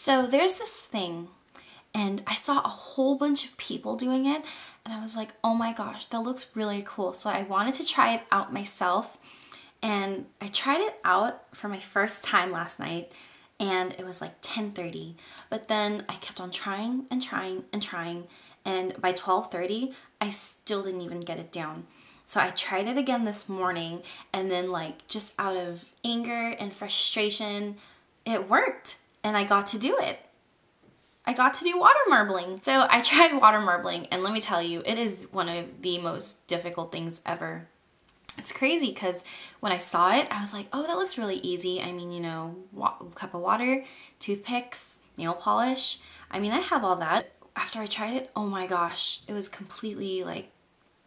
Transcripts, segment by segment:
So there's this thing, and I saw a whole bunch of people doing it, and I was like, oh my gosh, that looks really cool. So I wanted to try it out myself, and I tried it out for my first time last night, and it was like 10:30. But then I kept on trying and trying and trying, and by 12:30, I still didn't even get it down. So I tried it again this morning, and then like just out of anger and frustration, it worked, and I got to do it. I got to do water marbling. So I tried water marbling, and let me tell you, it is one of the most difficult things ever. It's crazy because when I saw it, I was like, oh, that looks really easy. I mean, you know, cup of water, toothpicks, nail polish. I mean, I have all that. After I tried it, oh my gosh, it was completely like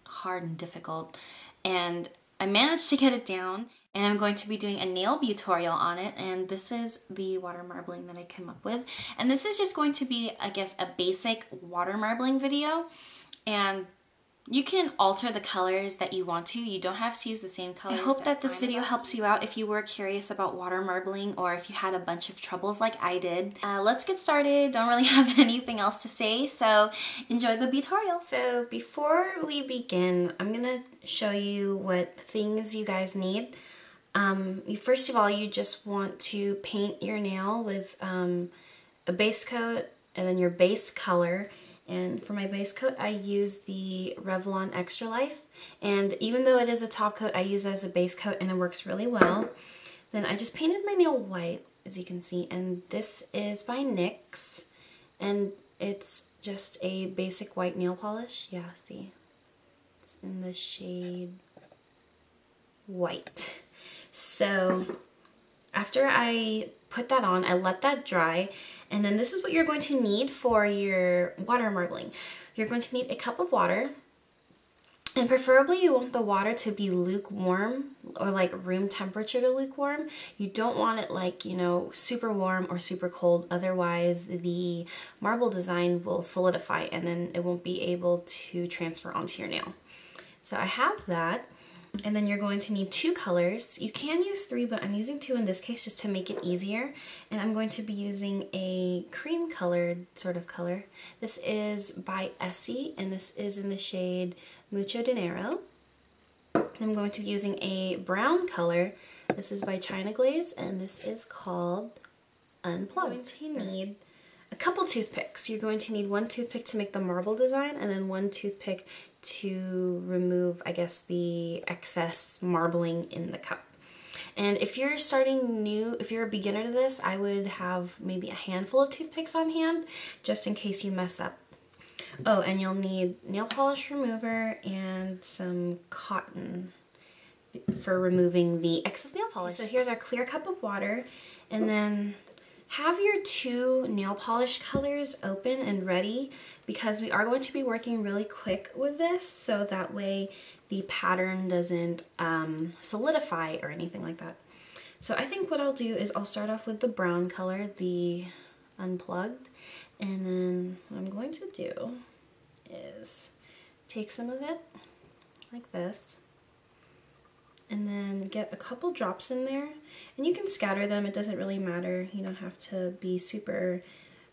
hard and difficult. And I managed to get it down, and I'm going to be doing a nail Beautorial on it, and this is the water marbling that I came up with. And this is just going to be, I guess, a basic water marbling video, and you can alter the colors that you want to. You don't have to use the same colors. I hope that this video helps you out if you were curious about water marbling, or if you had a bunch of troubles like I did. Let's get started. Don't really have anything else to say, so enjoy the Beautorial. So before we begin, I'm gonna show you what things you guys need. First of all, you just want to paint your nail with a base coat and then your base color. And for my base coat, I use the Revlon Extra Life. And even though it is a top coat, I use it as a base coat, and it works really well. Then I just painted my nail white, as you can see. And this is by NYX. And it's just a basic white nail polish. Yeah, see? It's in the shade white. So after I put that on, I let that dry, and then this is what you're going to need for your water marbling. You're going to need a cup of water, and preferably you want the water to be lukewarm, or like room temperature to lukewarm. You don't want it like, you know, super warm or super cold, otherwise the marble design will solidify and then it won't be able to transfer onto your nail. So I have that. And then you're going to need 2 colors. You can use 3, but I'm using 2 in this case just to make it easier. And I'm going to be using a cream colored sort of color. This is by Essie, and this is in the shade Mucho Dinero. I'm going to be using a brown color. This is by Glaze, and this is called Unplugged. You're going to need a couple toothpicks. You're going to need 1 toothpick to make the marble design, and then 1 toothpick to remove, I guess, the excess marbling in the cup. And if you're starting new, if you're a beginner to this, I would have maybe a handful of toothpicks on hand, just in case you mess up. Oh, and you'll need nail polish remover and some cotton for removing the excess nail polish. So here's our clear cup of water, and then have your 2 nail polish colors open and ready, because we are going to be working really quick with this, so that way the pattern doesn't solidify or anything like that. So I think what I'll do is I'll start off with the brown color, the Unplugged, and then what I'm going to do is take some of it like this, and then get a couple drops in there, and you can scatter them, it doesn't really matter. You don't have to be super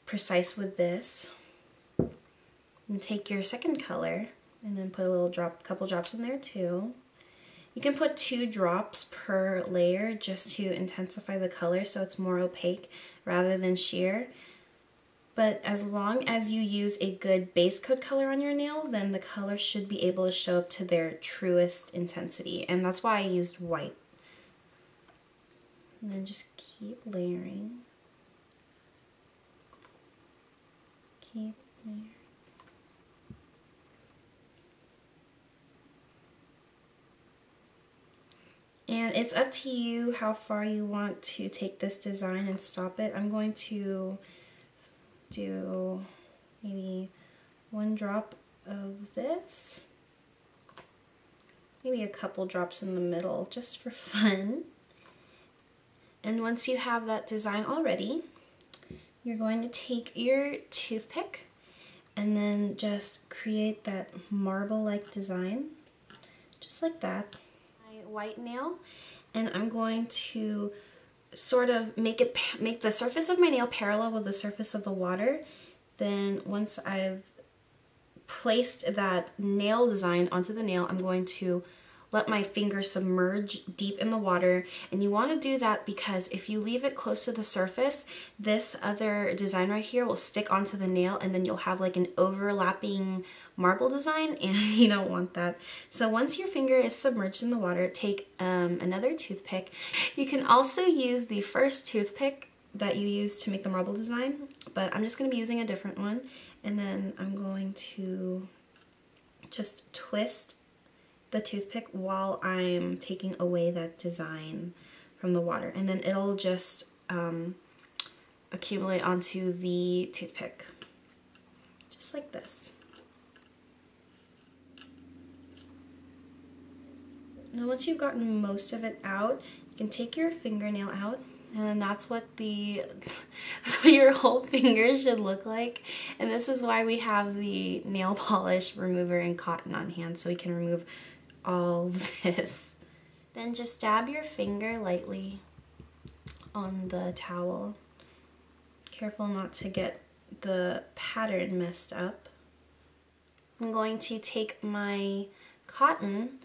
precise with this. And take your second color and then put a couple drops in there too. You can put 2 drops per layer just to intensify the color so it's more opaque rather than sheer. But as long as you use a good base coat color on your nail, then the color should be able to show up to their truest intensity. And that's why I used white. And then just keep layering. Keep layering. And it's up to you how far you want to take this design and stop it. I'm going to do maybe 1 drop of this, maybe a couple drops in the middle just for fun. And once you have that design already, you're going to take your toothpick and then just create that marble-like design, just like that. My white nail, and I'm going to sort of make the surface of my nail parallel with the surface of the water. Then once I've placed that nail design onto the nail, I'm going to let my finger submerge deep in the water. And you want to do that because if you leave it close to the surface, this other design right here will stick onto the nail, and then you'll have like an overlapping marble design, and you don't want that. So once your finger is submerged in the water, take another toothpick. You can also use the first toothpick that you used to make the marble design, but I'm just going to be using a different one. And then I'm going to just twist the toothpick while I'm taking away that design from the water, and then it'll just accumulate onto the toothpick, just like this. Now once you've gotten most of it out, you can take your fingernail out, and then that's what your whole finger should look like. And this is why we have the nail polish remover and cotton on hand, so we can remove all this. Then just dab your finger lightly on the towel. Careful not to get the pattern messed up. I'm going to take my cotton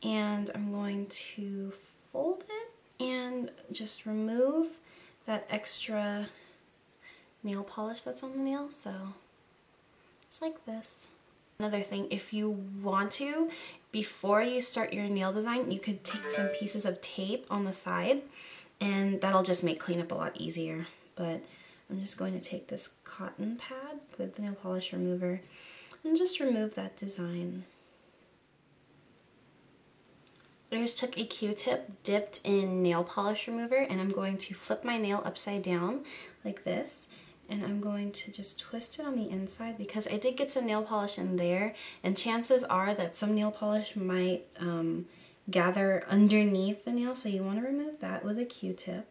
and I'm going to fold it and just remove that extra nail polish that's on the nail, so just like this. Another thing, if you want to, before you start your nail design, you could take some pieces of tape on the side, and that'll just make cleanup a lot easier. But I'm just going to take this cotton pad with the nail polish remover and just remove that design. I just took a Q-tip dipped in nail polish remover, and I'm going to flip my nail upside down like this. And I'm going to just twist it on the inside because I did get some nail polish in there, and chances are that some nail polish might gather underneath the nail, so you want to remove that with a Q-tip.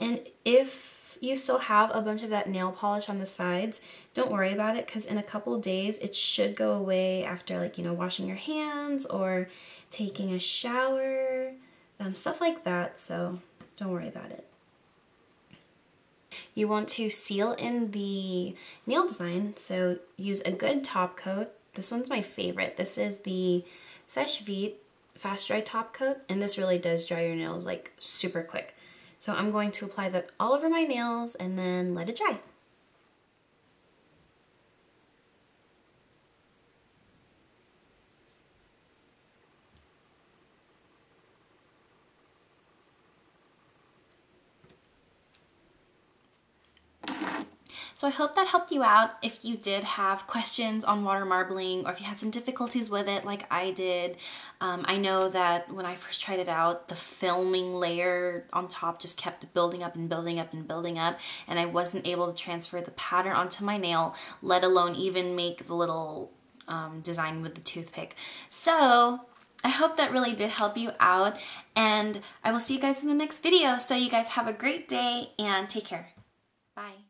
And if you still have a bunch of that nail polish on the sides, don't worry about it, because in a couple days it should go away after, like, you know, washing your hands or taking a shower, stuff like that, so don't worry about it. You want to seal in the nail design, so use a good top coat. This one's my favorite. This is the Seche Vite Fast Dry Top Coat, and this really does dry your nails like super quick. So I'm going to apply that all over my nails and then let it dry. So I hope that helped you out if you did have questions on water marbling, or if you had some difficulties with it like I did. I know that when I first tried it out, the filming layer on top just kept building up and building up and building up, and I wasn't able to transfer the pattern onto my nail, let alone even make the little design with the toothpick. So I hope that really did help you out, and I will see you guys in the next video. So you guys have a great day and take care. Bye.